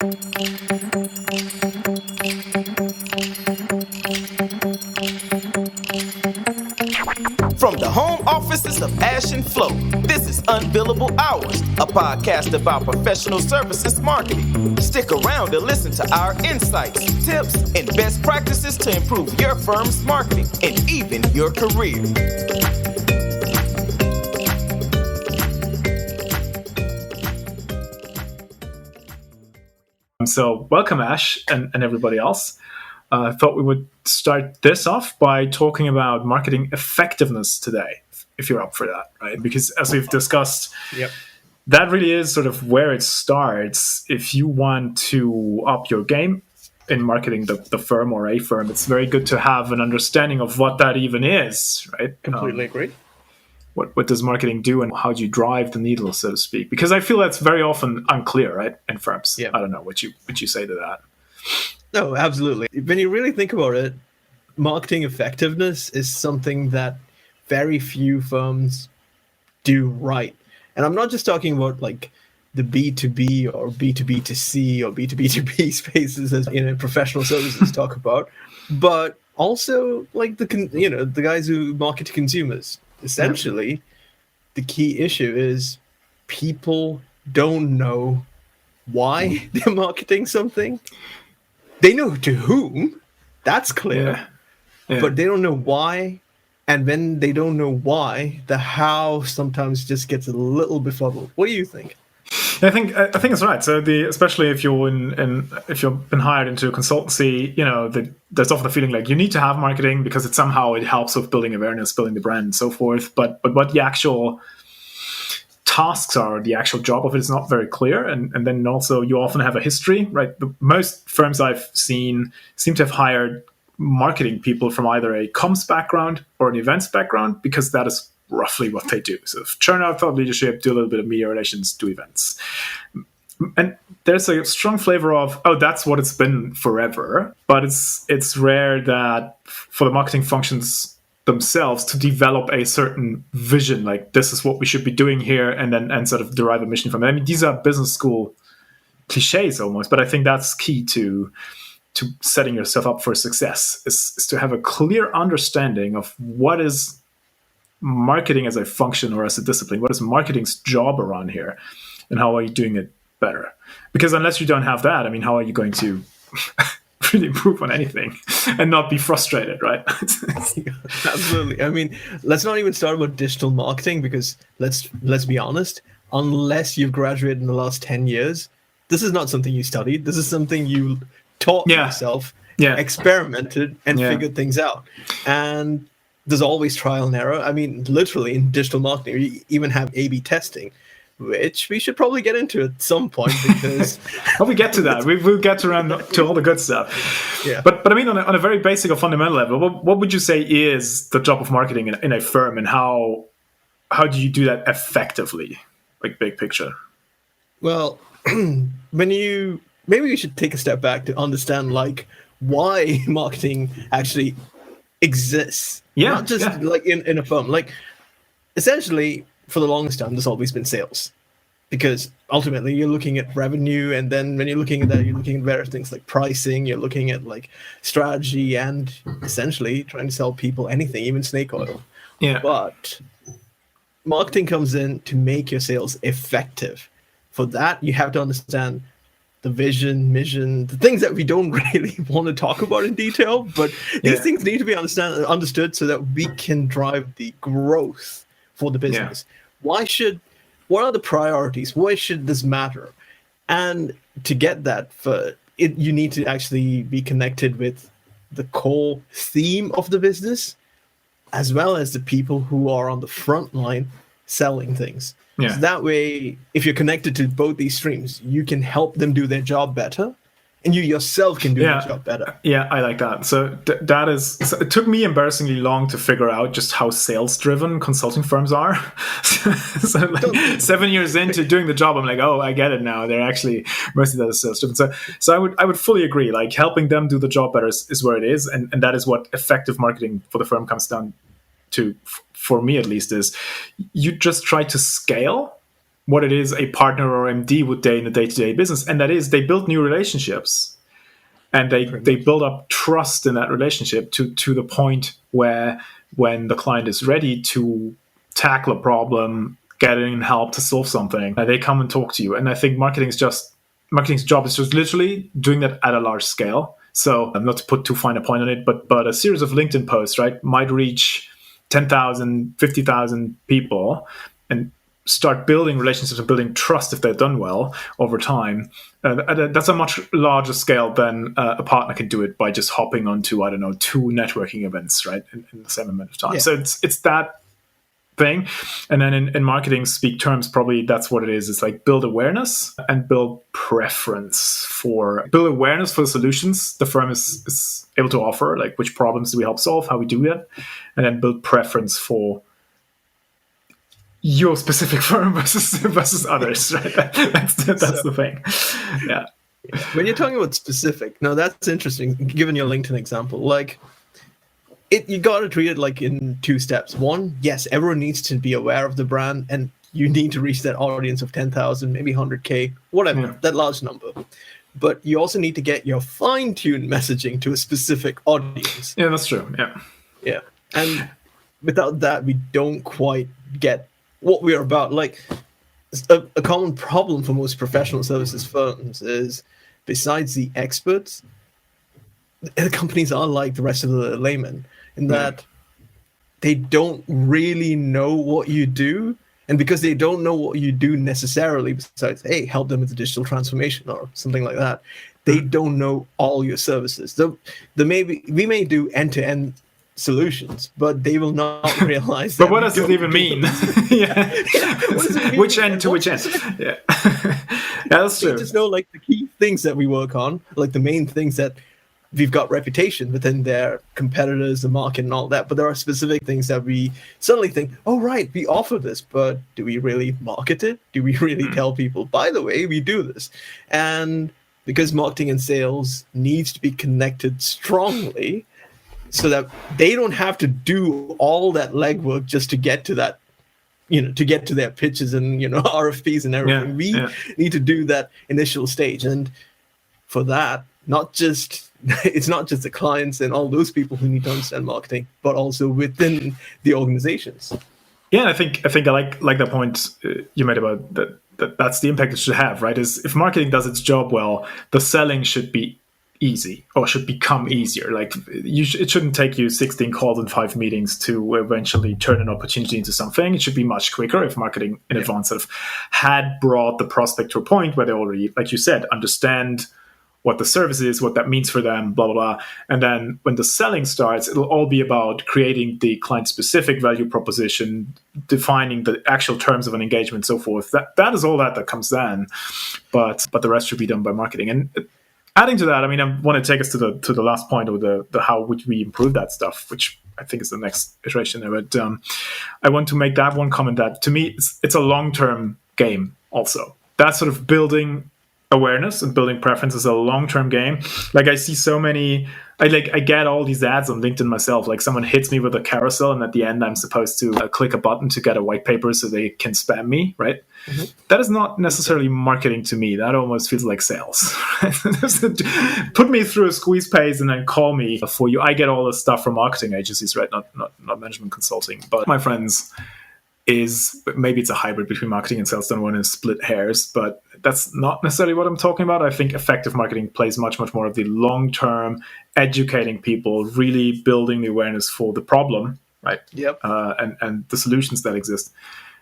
From the home offices of Ash and Flo, this is Unbillable Hours, a podcast about professional services marketing. Stick around to listen to our insights, tips, and best practices to improve your firm's marketing and even your career. So welcome, Ash, and everybody else. I thought we would start this off by talking about marketing effectiveness today, if you're up for that, right? Because as we've discussed, that really is sort of where it starts. If you want to up your game in marketing the firm or a firm, it's very good to have an understanding of what that even is, right? Completely agree. What does marketing do, and how do you drive the needle, so to speak? Because I feel that's very often unclear, right, in firms. Yeah. I don't know what you say to that. No, absolutely. When you really think about it, marketing effectiveness is something that very few firms do right. And I'm not just talking about like the B2B or B2B2C or B2B2B spaces as professional services talk about, but also like the guys who market to consumers. Essentially, the key issue is people don't know why they're marketing something. They know to whom, that's clear, but they don't know why. And when they don't know why, the how sometimes just gets a little befuddled. What do you think? I think it's right. So especially if you're if you've been hired into a consultancy, there's often a feeling like you need to have marketing because it helps with building awareness, building the brand, and so forth. But what the actual tasks are, the actual job of it is not very clear. And then also you often have a history, right? Most firms I've seen seem to have hired marketing people from either a comms background or an events background, because that is roughly what they do. So churn out thought leadership, do a little bit of media relations, do events. And there's a strong flavor of, that's what it's been forever. But it's rare that for the marketing functions themselves to develop a certain vision, like this is what we should be doing here, and sort of derive a mission from it. I mean, these are business school cliches almost, but I think that's key to setting yourself up for success is to have a clear understanding of what is marketing as a function or as a discipline. What is marketing's job around here, and how are you doing it better? Because unless you don't have that, I mean, how are you going to really improve on anything and not be frustrated, right? Absolutely. I mean, let's not even start about digital marketing, because let's be honest, unless you've graduated in the last 10 years, this is not something you studied. This is something you taught yourself, experimented, and figured things out. And there's always trial and error. I mean, literally in digital marketing, we even have A/B testing, which we should probably get into at some point, because we get to that. We'll get around to all the good stuff. Yeah. But I mean, on a very basic or fundamental level, what would you say is the job of marketing in a firm, and how do you do that effectively, like big picture? Well, maybe we should take a step back to understand like why marketing actually exists. Not just like in a firm. Like essentially, for the longest time, there's always been sales, because ultimately you're looking at revenue, and then when you're looking at that, you're looking at various things like pricing, you're looking at like strategy, and essentially trying to sell people anything, even snake oil. Yeah. But marketing comes in to make your sales effective. For that, you have to understand the vision, mission, the things that we don't really want to talk about in detail, but these things need to be understood so that we can drive the growth for the business. What are the priorities? Why should this matter? And to get that, you need to actually be connected with the core theme of the business, as well as the people who are on the front line selling things. So that way, if you're connected to both these streams, you can help them do their job better, and you yourself can do your job better. Yeah, I like that. So that is. So it took me embarrassingly long to figure out just how sales-driven consulting firms are. So like 7 years into doing the job, I'm like, I get it now. They're actually mostly that is sales-driven. So I would fully agree. Like helping them do the job better is where it is, and that is what effective marketing for the firm comes down to. For me, at least, is you just try to scale what it is a partner or MD would do in a day-to-day business, and that is they build new relationships, and they build up trust in that relationship to the point where when the client is ready to tackle a problem, getting help to solve something, they come and talk to you. And I think marketing's job is just literally doing that at a large scale. So not to put too fine a point on it, but a series of LinkedIn posts, right, might reach 10,000, 50,000 people and start building relationships and building trust if they're done well over time. That's a much larger scale than a partner can do it by just hopping onto, 2 networking events, right, in the same amount of time. Yeah. So it's that thing. And then in marketing speak terms, probably that's what it is. It's like build awareness and build awareness for the solutions the firm is able to offer, like which problems do we help solve, how we do that, and then build preference for your specific firm versus others, right? That's the thing. Yeah. When you're talking about specific, now that's interesting, given your LinkedIn example, like you got to treat it like in 2 steps. One, yes, everyone needs to be aware of the brand, and you need to reach that audience of 10,000, maybe 100K, whatever, that large number. But you also need to get your fine-tuned messaging to a specific audience. Yeah, that's true. Yeah. Yeah. And without that, we don't quite get what we're about. Like, a common problem for most professional services firms is, besides the experts, the companies are like the rest of the laymen in that they don't really know what you do. And because they don't know what you do necessarily, besides, hey, help them with the digital transformation or something like that, they don't know all your services. We may do end-to-end solutions, but they will not realize but what does it even mean? Yeah. What does it mean? Which end to which end? Yeah. Yeah, that's true. They just know like the key things that we work on, like the main things that we've got reputation within their competitors, the market, and all that. But there are specific things that we suddenly think, oh, right, we offer this, but do we really market it? Do we really tell people, by the way, we do this? And because marketing and sales needs to be connected strongly so that they don't have to do all that legwork just to get to that, to get to their pitches and, RFPs and everything. We need to do that initial stage. And for that, it's not just the clients and all those people who need to understand marketing, but also within the organizations. Yeah, I think I like that point you made about that's the impact it should have, right? Is if marketing does its job well, the selling should be easy or should become easier. Like it shouldn't take you 16 calls and 5 meetings to eventually turn an opportunity into something. It should be much quicker if marketing in advance sort of had brought the prospect to a point where they already, like you said, understand what the service is, what that means for them, blah, blah, blah. And then when the selling starts, it'll all be about creating the client-specific value proposition, defining the actual terms of an engagement, so forth. That is all that comes then. But the rest should be done by marketing. And adding to that, I want to take us to the last point of the how would we improve that stuff, which I think is the next iteration there. But I want to make that one comment that to me, it's a long-term game also. That's sort of building awareness and building preference is a long-term game. Like I see so many, I get all these ads on LinkedIn myself. Like someone hits me with a carousel, and at the end I'm supposed to click a button to get a white paper so they can spam me, right? Mm-hmm. That is not necessarily marketing to me. That almost feels like sales. Put me through a squeeze phase and then call me for you. I get all this stuff from marketing agencies, right? Not management consulting. But my friends, maybe it's a hybrid between marketing and sales. Don't want to split hairs, but that's not necessarily what I'm talking about. I think effective marketing plays much, much more of the long-term, educating people, really building the awareness for the problem, right? Yep. And the solutions that exist,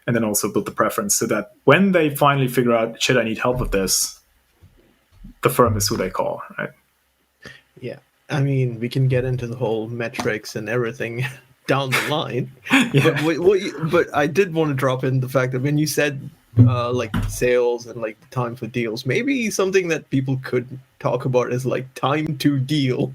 and then also build the preference so that when they finally figure out, shit, I need help with this, the firm is who they call, right? Yeah. We can get into the whole metrics and everything down the line. Yeah. But I did want to drop in the fact that when you said like sales and like the time for deals, maybe something that people could talk about is like time to deal.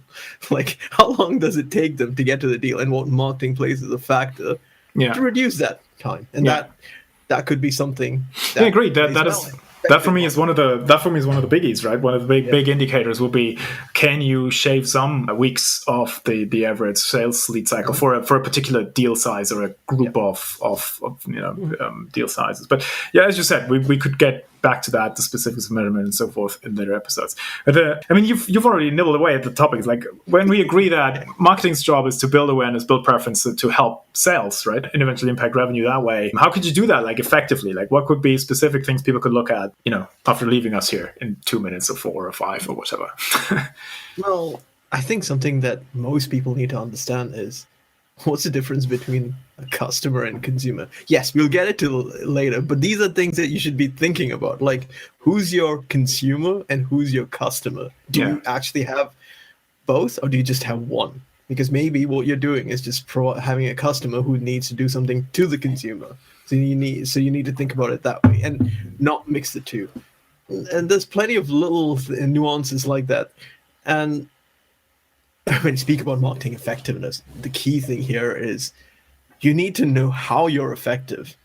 Like how long does it take them to get to the deal, and what marketing plays as a factor to reduce that time. And that could be something. I agree. That is that for me is one of the biggies, right? One of the big indicators will be, can you shave some weeks off the average sales lead cycle for a particular deal size or a group of deal sizes. But yeah, as you said, we could get back to that, the specifics of measurement and so forth in later episodes. But I mean, you've already nibbled away at the topics. Like when we agree that marketing's job is to build awareness, build preference, to help sales, right, and eventually impact revenue that way. How could you do that, like, effectively? Like, what could be specific things people could look at, after leaving us here in 2 minutes or 4 or 5 or whatever? Well, I think something that most people need to understand is, what's the difference between a customer and consumer? Yes, we'll get it to later, but these are things that you should be thinking about. Like, who's your consumer and who's your customer? Do you actually have both, or do you just have one? Because maybe what you're doing is just having a customer who needs to do something to the consumer. So you need to think about it that way and not mix the two. And there's plenty of little nuances like that. And when you speak about marketing effectiveness, the key thing here is you need to know how you're effective.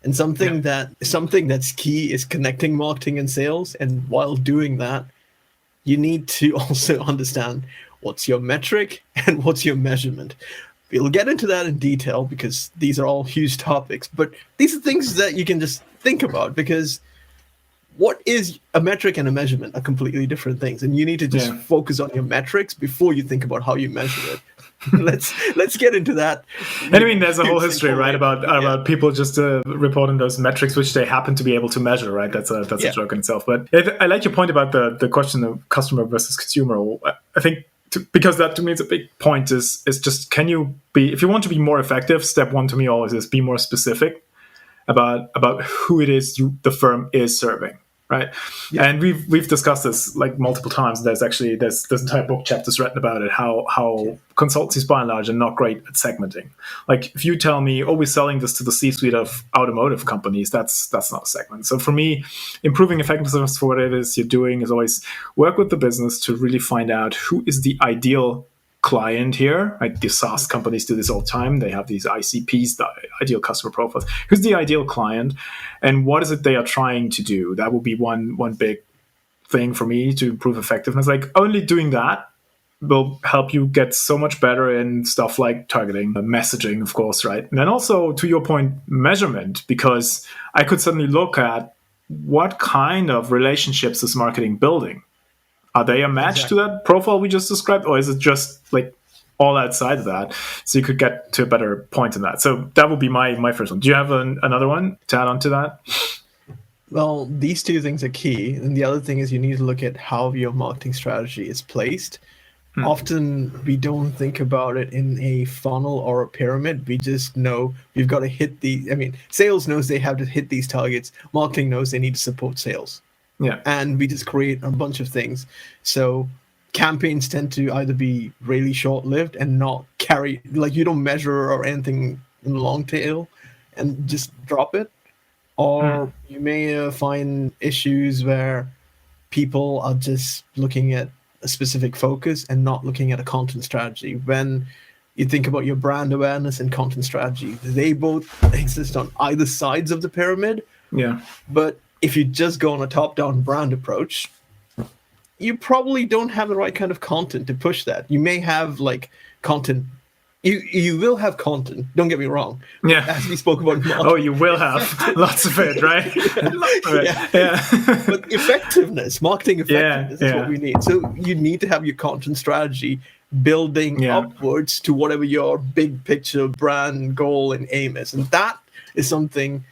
And something that's key is connecting marketing and sales. And while doing that, you need to also understand what's your metric and what's your measurement. We'll get into that in detail because these are all huge topics, but these are things that you can just think about, because what is a metric and a measurement are completely different things, and you need to just focus on your metrics before you think about how you measure it. Let's get into that. And I mean, there's a whole history, right, about people just reporting those metrics which they happen to be able to measure, right? That's a joke in itself. But I like your point about the question of customer versus consumer. I think because that to me is a big point. Is just, can you be, if you want to be more effective, step one to me always is be more specific about who it is the firm is serving. Right. Yeah. And we've discussed this like multiple times. There's entire book chapters written about it, how consultancies by and large are not great at segmenting. Like if you tell me, we're selling this to the C-suite of automotive companies, that's not a segment. So for me, improving effectiveness for what it is you're doing is always work with the business to really find out who is the ideal client here, right? The SaaS companies do this all the time. They have these ICPs, the ideal customer profiles. Who's the ideal client, and what is it they are trying to do? That will be one big thing for me to improve effectiveness. Like only doing that will help you get so much better in stuff like targeting, messaging, of course, right? And then also, to your point, measurement, because I could suddenly look at what kind of relationships is marketing building. Are they a match to that profile we just described, or is it just like all outside of that? So you could get to a better point in that. So that would be my first one. Do you have another one to add on to that? Well, these two things are key. And the other thing is you need to look at how your marketing strategy is placed. Often we don't think about it in a funnel or a pyramid. We just know we've got to hit sales knows they have to hit these targets. Marketing knows they need to support sales. Yeah. And we just create a bunch of things. So campaigns tend to either be really short-lived and not carry, like you don't measure or anything in the long tail and just drop it. Or you may find issues where people are just looking at a specific focus and not looking at a content strategy. When you think about your brand awareness and content strategy, they both exist on either sides of the pyramid. Yeah. But if you just go on a top-down brand approach, you probably don't have the right kind of content to push that. You may have like content. You will have content. Don't get me wrong. Yeah. As we spoke about. You will have lots of it, right? Yeah. But marketing effectiveness is what we need. So you need to have your content strategy building upwards to whatever your big picture brand goal and aim is. And that is something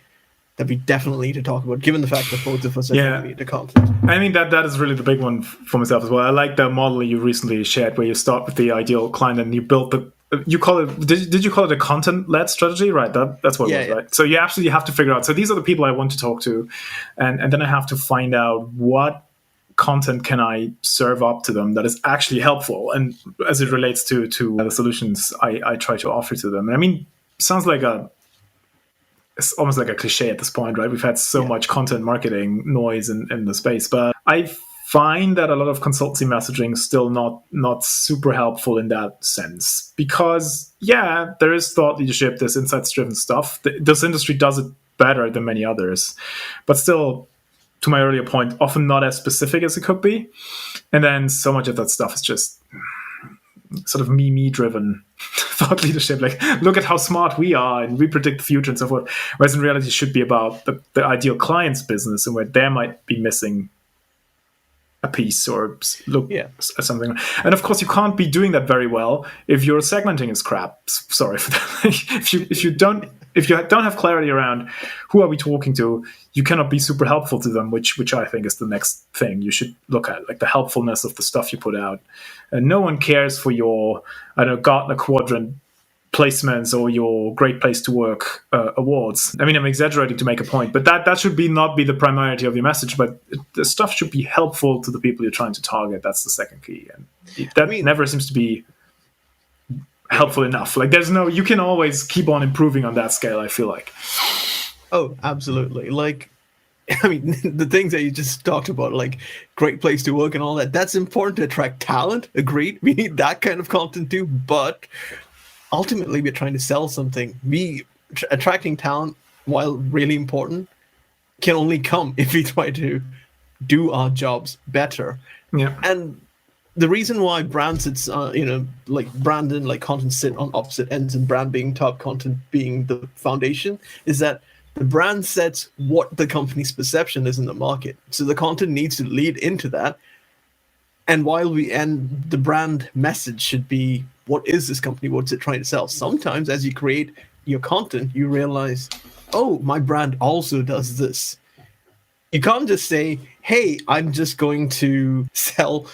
that we definitely need to talk about, given the fact that both of us are going to content. I mean, that is really the big one for myself as well. I like the model you recently shared where you start with the ideal client and you build you call it, did you call it a content-led strategy? Right, that's what it was, right? So you absolutely have to figure out, so these are the people I want to talk to, and then I have to find out what content can I serve up to them that is actually helpful, and as it relates to the solutions I try to offer to them. I mean, sounds like it's almost like a cliche at this point, right? We've had so much content marketing noise in the space, but I find that a lot of consultancy messaging is still not super helpful in that sense, because there is thought leadership, there's insights driven stuff. This industry does it better than many others, but still to my earlier point, often not as specific as it could be. And then so much of that stuff is just sort of me driven thought leadership. Like, look at how smart we are and we predict the future and so forth. Whereas in reality, it should be about the ideal client's business and where they might be missing a piece or look at something. And of course, you can't be doing that very well if your segmenting is crap. Sorry for that. if you don't have clarity around who are we talking to, you cannot be super helpful to them, which I think is the next thing you should look at, like the helpfulness of the stuff you put out. And no one cares for your, Gartner Quadrant placements or your Great Place to Work awards. I mean, I'm exaggerating to make a point, but that should not be the priority of your message, but the stuff should be helpful to the people you're trying to target. That's the second key. And that never seems to be helpful enough. Like, you can always keep on improving on that scale, I feel like. Oh, absolutely. Like, I mean, the things that you just talked about, like Great Place to Work and all that, that's important to attract talent. Agreed. We need that kind of content too, but ultimately we're trying to sell something. Attracting talent, while really important, can only come if we try to do our jobs better. Yeah. And the reason why brands, like brand and like content sit on opposite ends, and brand being top, content being the foundation, is that the brand sets what the company's perception is in the market. So the content needs to lead into that. And the brand message should be, what is this company? What's it trying to sell? Sometimes as you create your content, you realize, oh, my brand also does this. You can't just say, hey, I'm just going to sell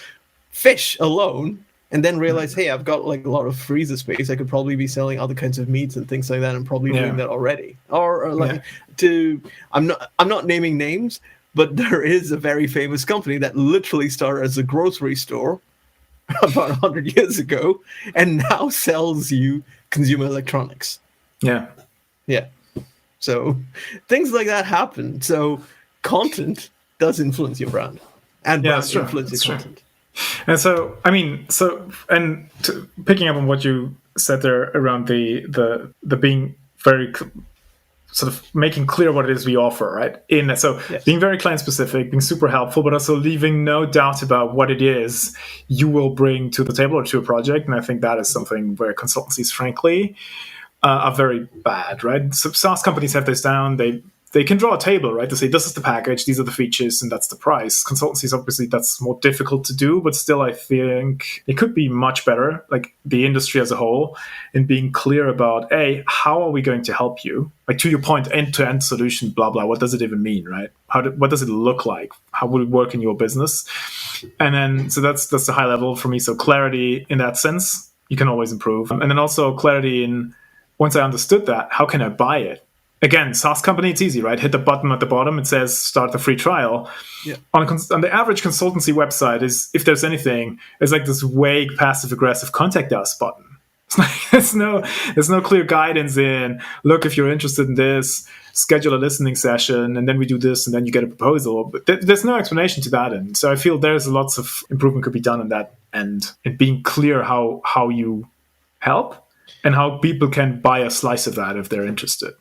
fish alone, and then realize, hey, I've got like a lot of freezer space. I could probably be selling other kinds of meats and things like that, and probably doing that already. I'm not naming names, but there is a very famous company that literally started as a grocery store about 100 years ago, and now sells you consumer electronics. Yeah. So things like that happen. So content does influence your brand, and brand influences content. And so, picking up on what you said there around the being very sort of making clear what it is we offer, right? Being very client specific, being super helpful, but also leaving no doubt about what it is you will bring to the table or to a project. And I think that is something where consultancies, frankly, are very bad, right? So SaaS companies have this down. They can draw a table, right? To say, this is the package, these are the features, and that's the price. Consultancies, obviously, that's more difficult to do, but still, I think it could be much better, like the industry as a whole, in being clear about, how are we going to help you? Like, to your point, end-to-end solution, blah, blah. What does it even mean, right? What does it look like? How would it work in your business? And then, so that's the high level for me. So clarity in that sense, you can always improve. And then also clarity in, once I understood that, how can I buy it? Again, SaaS company, it's easy, right? Hit the button at the bottom. It says start the free trial. Yeah. On the average consultancy website, if there's anything, it's like this vague, passive-aggressive contact us button. It's like, there's no clear guidance in, look, if you're interested in this, schedule a listening session, and then we do this, and then you get a proposal. But there's no explanation to that end. So I feel there's lots of improvement could be done on that end, and being clear how you help and how people can buy a slice of that if they're interested.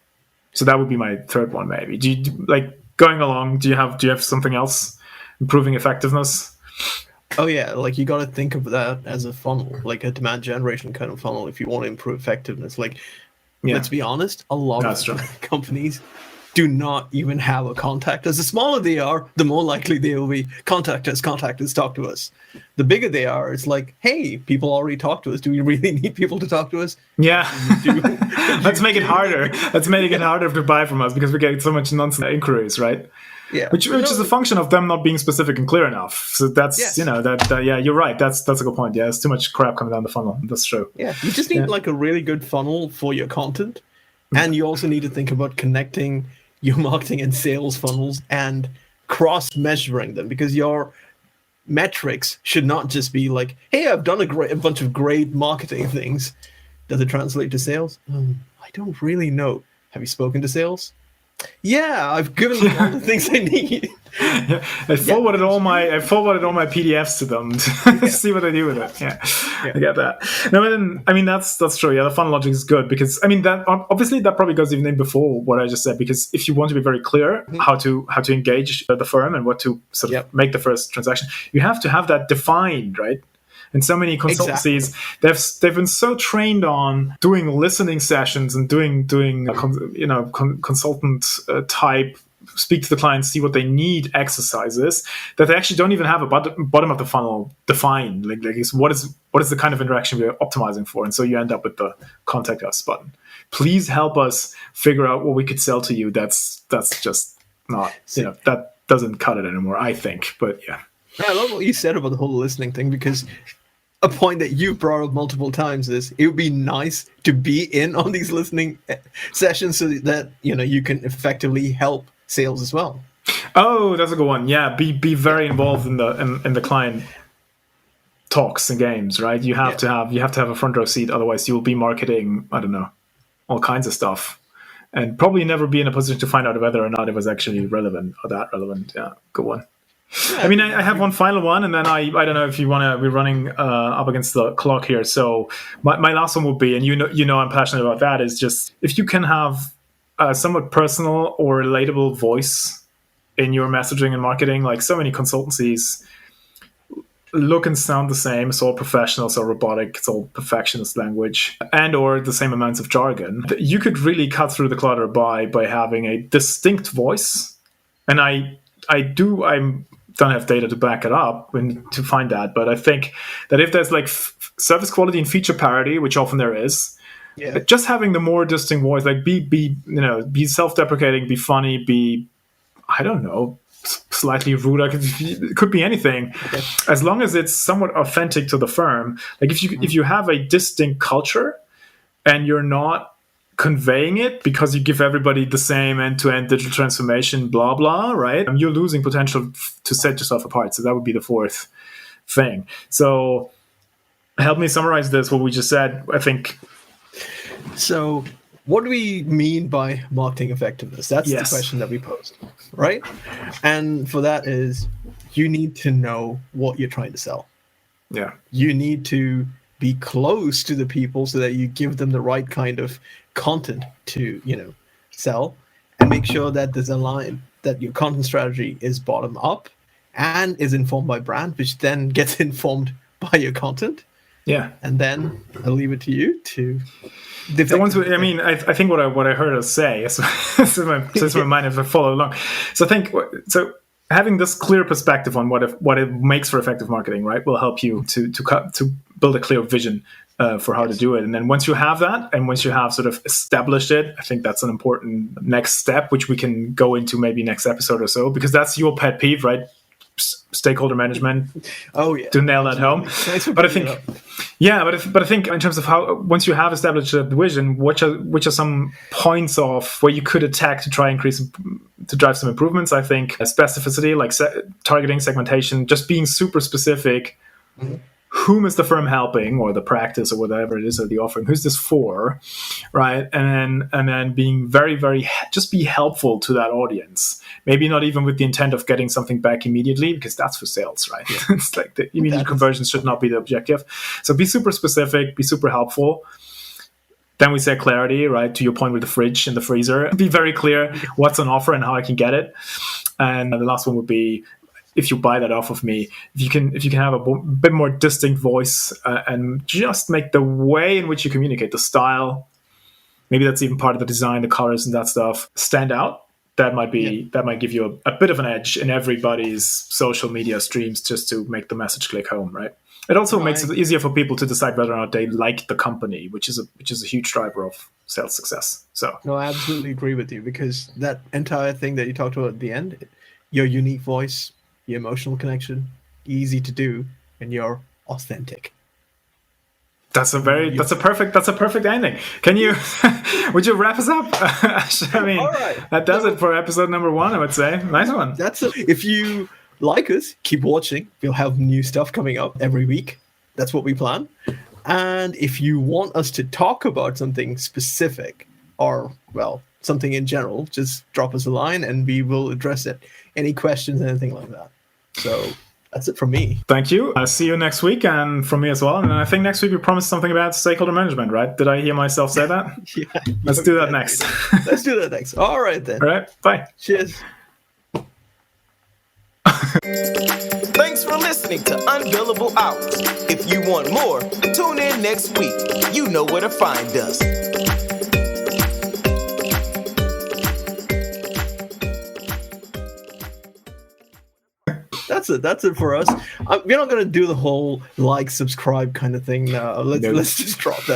So that would be my third one, maybe. Do you, like, going along, do you have something else? Improving effectiveness? Oh, yeah. Like, you got to think of that as a funnel, like a demand generation kind of funnel if you want to improve effectiveness. Like, let's be honest, a lot of companies do not even have a contact us. The smaller they are, the more likely they will be contact us, talk to us. The bigger they are, it's like, hey, people already talk to us. Do we really need people to talk to us? Yeah. Let's make it harder. Let's make it harder to buy from us because we get so much nonsense inquiries, right? Yeah. Which is a function of them not being specific and clear enough. So that's, you're right. That's a good point. Yeah, there's too much crap coming down the funnel. That's true. Yeah. You just need like a really good funnel for your content. And you also need to think about connecting your marketing and sales funnels and cross-measuring them, because your metrics should not just be like, hey, I've done a bunch of great marketing things. Does it translate to sales? I don't really know. Have you spoken to sales? Yeah, I've given them all the things they need. Yeah, I forwarded all my PDFs to them to see what they do with it. Yeah, I get that. No, I mean that's true. Yeah, the funnel logic is good because I mean that obviously that probably goes even in before what I just said, because if you want to be very clear how to engage the firm and what to sort of make the first transaction, you have to have that defined, right? And so many consultancies, they've been so trained on doing listening sessions and doing consultant type speak to the client, see what they need exercises, that they actually don't even have a bottom of the funnel defined. Like what is the kind of interaction we're optimizing for? And so you end up with the contact us button. Please help us figure out what we could sell to you. That's just not, that doesn't cut it anymore, I think. But yeah. I love what you said about the whole listening thing, because a point that you brought up multiple times is it would be nice to be in on these listening sessions so that you can effectively help sales as well. Oh, that's a good one. Yeah, be very involved in the client talks and games, right? You have to have a front row seat, otherwise you'll be marketing, I don't know, all kinds of stuff, and probably never be in a position to find out whether or not it was actually relevant or that relevant. Yeah, good one. Yeah, I mean, I have one final one, and then I don't know if you want to. We're running up against the clock here, so my last one would be, and I'm passionate about that, is just if you can have a somewhat personal or relatable voice in your messaging and marketing. Like so many consultancies look and sound the same. It's all professional, it's all robotic, it's all perfectionist language, and or the same amounts of jargon. You could really cut through the clutter by having a distinct voice, and I don't have data to back it up to find that, but I think that if there's like service quality and feature parity, which often there is, just having the more distinct voice, like be self-deprecating, be funny, be, I don't know, slightly rude. It could be anything, as long as it's somewhat authentic to the firm. Like if you have a distinct culture and you're not conveying it because you give everybody the same end-to-end digital transformation, blah blah, right? You're losing potential to set yourself apart. So that would be the fourth thing. So help me summarize this, what we just said, I think. So what do we mean by marketing effectiveness? That's the question that we posed, right? And for that is, you need to know what you're trying to sell. Yeah. You need to be close to the people so that you give them the right kind of content to sell, and make sure that there's a line that your content strategy is bottom up and is informed by brand, which then gets informed by your content. And then I'll leave it to you to I think what I heard us say since my mind has followed along. So I think having this clear perspective on what it makes for effective marketing, right, will help you to build a clear vision for how to do it. And then once you have that, and once you have sort of established it, I think that's an important next step, which we can go into maybe next episode or so, because that's your pet peeve, right? Stakeholder management. Oh yeah, to nail that home. But I think, but I think in terms of how, once you have established the vision, which are some points of where you could attack to try to drive some improvements. I think specificity, like targeting, segmentation, just being super specific. Mm-hmm. Whom is the firm helping, or the practice, or whatever it is that the offering? Who's this for, right? And then being very, very, just be helpful to that audience. Maybe not even with the intent of getting something back immediately, because that's for sales, right? Yeah. It's like the immediate conversions should not be the objective. So be super specific, be super helpful. Then we say clarity, right? To your point with the fridge and the freezer, be very clear what's on offer and how I can get it. And the last one would be, if you buy that off of me, if you can have a bit more distinct voice and just make the way in which you communicate, the style, maybe that's even part of the design, the colors and that stuff, stand out. That might give you a bit of an edge in everybody's social media streams, just to make the message click home, right? It also makes it easier for people to decide whether or not they like the company, which is a huge driver of sales success. So no, I absolutely agree with you, because that entire thing that you talked about at the end, your unique voice, your emotional connection, easy to do, and you're authentic. That's a perfect ending. Can you would you wrap us up? I mean, all right. That does it for episode number 1, I would say. Nice one. That's it. If you like us, keep watching. We'll have new stuff coming up every week. That's what we plan. And if you want us to talk about something specific, or something in general, just drop us a line and we will address it. Any questions, anything like that. So that's it from me. Thank you. I'll see you next week, and from me as well. And I think next week we promised something about stakeholder management, right? Did I hear myself say that? Yeah. Let's do that next. Let's do that next. All right, then. All right. Bye. Cheers. Thanks for listening to Unbillable Hours. If you want more, tune in next week. You know where to find us. That's it for us. We're not going to do the whole like, subscribe kind of thing now. Let's just drop that.